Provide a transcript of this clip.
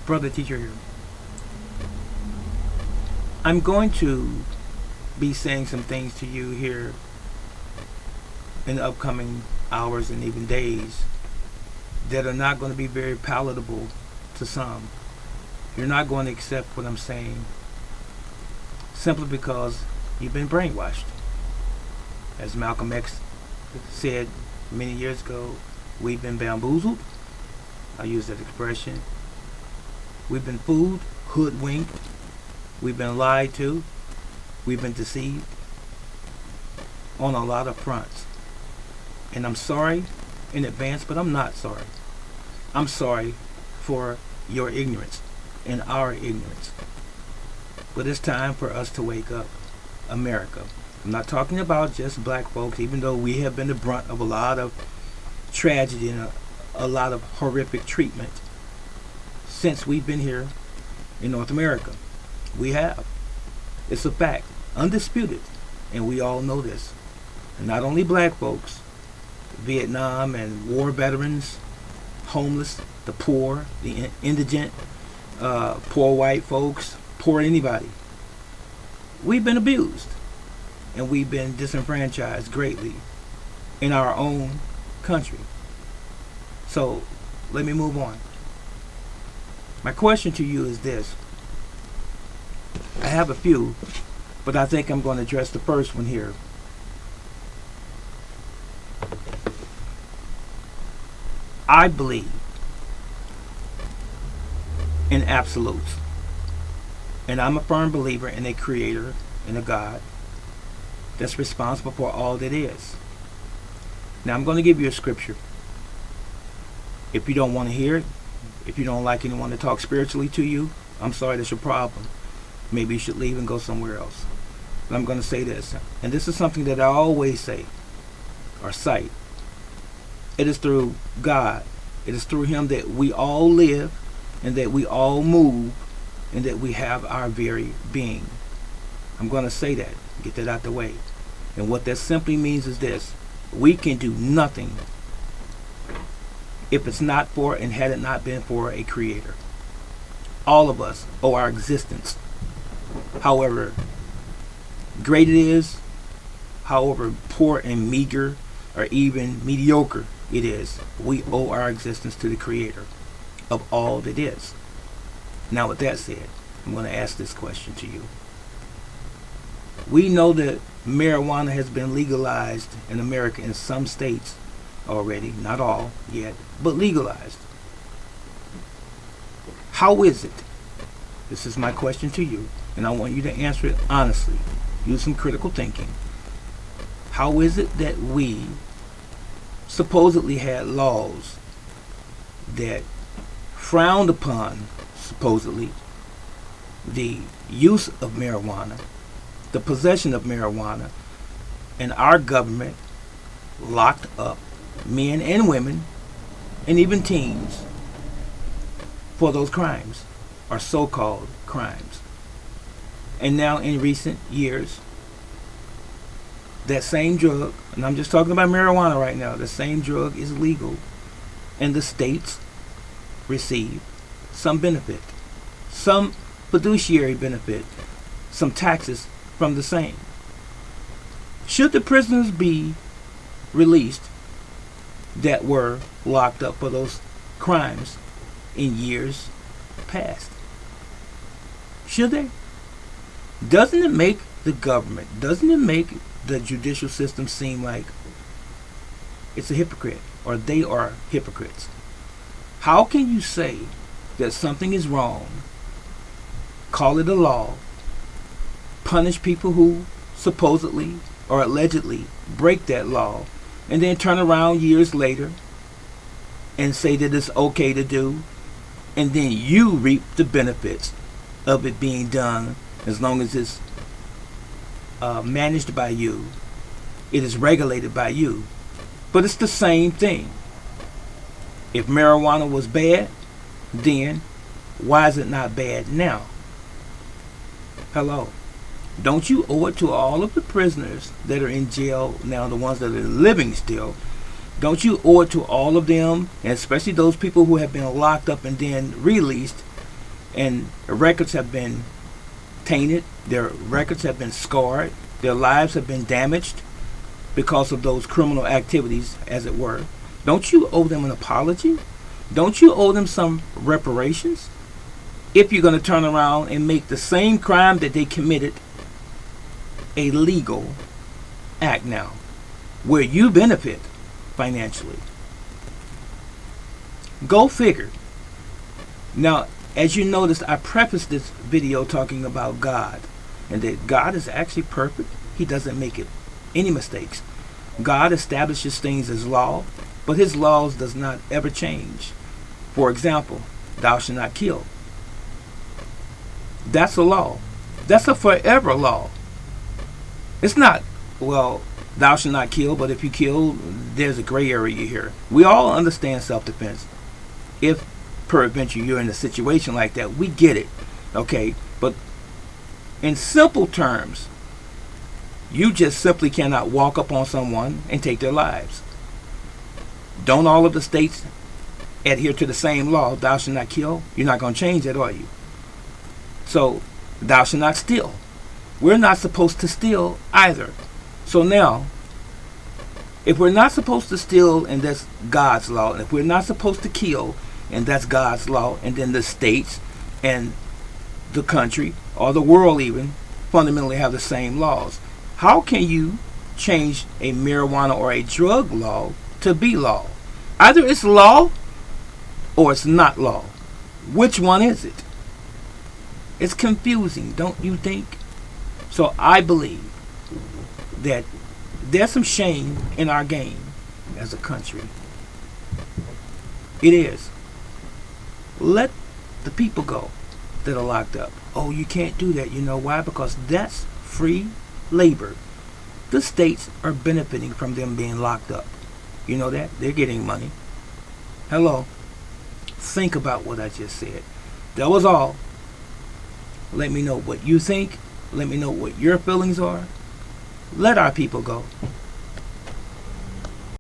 Brother Teacher here. I'm going to be saying some things to you here in the upcoming hours and even days that are not going to be very palatable to some. You're not going to accept what I'm saying simply because you've been brainwashed. As Malcolm X said many years ago, we've been bamboozled. I use that expression. We've been fooled, hoodwinked. We've been lied to. We've been deceived on a lot of fronts. And I'm sorry in advance, but I'm not sorry. I'm sorry for your ignorance and our ignorance. But it's time for us to wake up, America. I'm not talking about just black folks, even though we have been the brunt of a lot of tragedy and a lot of horrific treatment since we've been here in North America. We have. It's a fact, undisputed, and we all know this. And not only black folks, Vietnam and war veterans, homeless, the poor, the indigent, poor white folks, poor anybody. We've been abused, and we've been disenfranchised greatly in our own country. So let me move on. My question to you is this. I have a few, but I think I'm going to address the first one here. I believe in absolutes. And I'm a firm believer in a creator and a God that's responsible for all that is. Now I'm going to give you a scripture. If you don't want to hear it, if you don't like anyone to talk spiritually to you, I'm sorry, that's your problem. Maybe you should leave and go somewhere else. But I'm going to say this, and this is something that I always say or cite. It is through God. It is through Him that we all live and that we all move and that we have our very being. I'm going to say that, get that out the way. And what that simply means is this. We can do nothing if it's not for and had it not been for a creator. All of us owe our existence. However great it is, however poor and meager or even mediocre it is, we owe our existence to the creator of all that is. Now with that said, I'm going to ask this question to you. We know that marijuana has been legalized in America in some states already, not all yet, but legalized. How is it? This is my question to you, and I want you to answer it honestly. Use some critical thinking. How is it that we supposedly had laws that frowned upon, supposedly, the use of marijuana, the possession of marijuana, and our government locked up men and women and even teens for those crimes, or so-called crimes? And now in recent years, that same drug, and I'm just talking about marijuana right now, the same drug is legal, and the states receive some benefit, some fiduciary benefit, some taxes from the same. Should the prisoners be released that were locked up for those crimes in years past? Should they? Doesn't it make the government, doesn't it make the judicial system seem like it's a hypocrite, or they are hypocrites? How can you say that something is wrong, call it a law, punish people who supposedly or allegedly break that law, and then turn around years later and say that it's okay to do, and then you reap the benefits of it being done as long as it's managed by you, it is regulated by you? But it's the same thing. If marijuana was bad, then why is it not bad now? Hello. Don't you owe it to all of the prisoners that are in jail now, the ones that are living still? Don't you owe it to all of them, and especially those people who have been locked up and then released, and their records have been tainted, their records have been scarred, their lives have been damaged because of those criminal activities, as it were. Don't you owe them an apology? Don't you owe them some reparations? If you're going to turn around and make the same crime that they committed a legal act now, where you benefit financially. Go figure. Now, as you noticed, I prefaced this video talking about God, and that God is actually perfect. He doesn't make any mistakes. God establishes things as law, but his laws does not ever change. For example, thou shalt not kill. That's a law. That's a forever law. It's not, well, thou shalt not kill, but if you kill, there's a gray area here. We all understand self-defense. If peradventure you're in a situation like that, we get it. Okay? But in simple terms, you just simply cannot walk up on someone and take their lives. Don't all of the states adhere to the same law, thou shalt not kill? You're not going to change that, are you? So, thou shalt not steal. We're not supposed to steal either. So now, if we're not supposed to steal, and that's God's law, and if we're not supposed to kill, and that's God's law, and then the states and the country, or the world even, fundamentally have the same laws, how can you change a marijuana or a drug law to be law? Either it's law or it's not law. Which one is it? It's confusing, don't you think? So I believe that there's some shame in our game as a country. It is. Let the people go that are locked up. Oh, you can't do that. You know why? Because that's free labor. The states are benefiting from them being locked up. You know that? They're getting money. Hello. Think about what I just said. That was all. Let me know what you think. Let me know what your feelings are. Let our people go.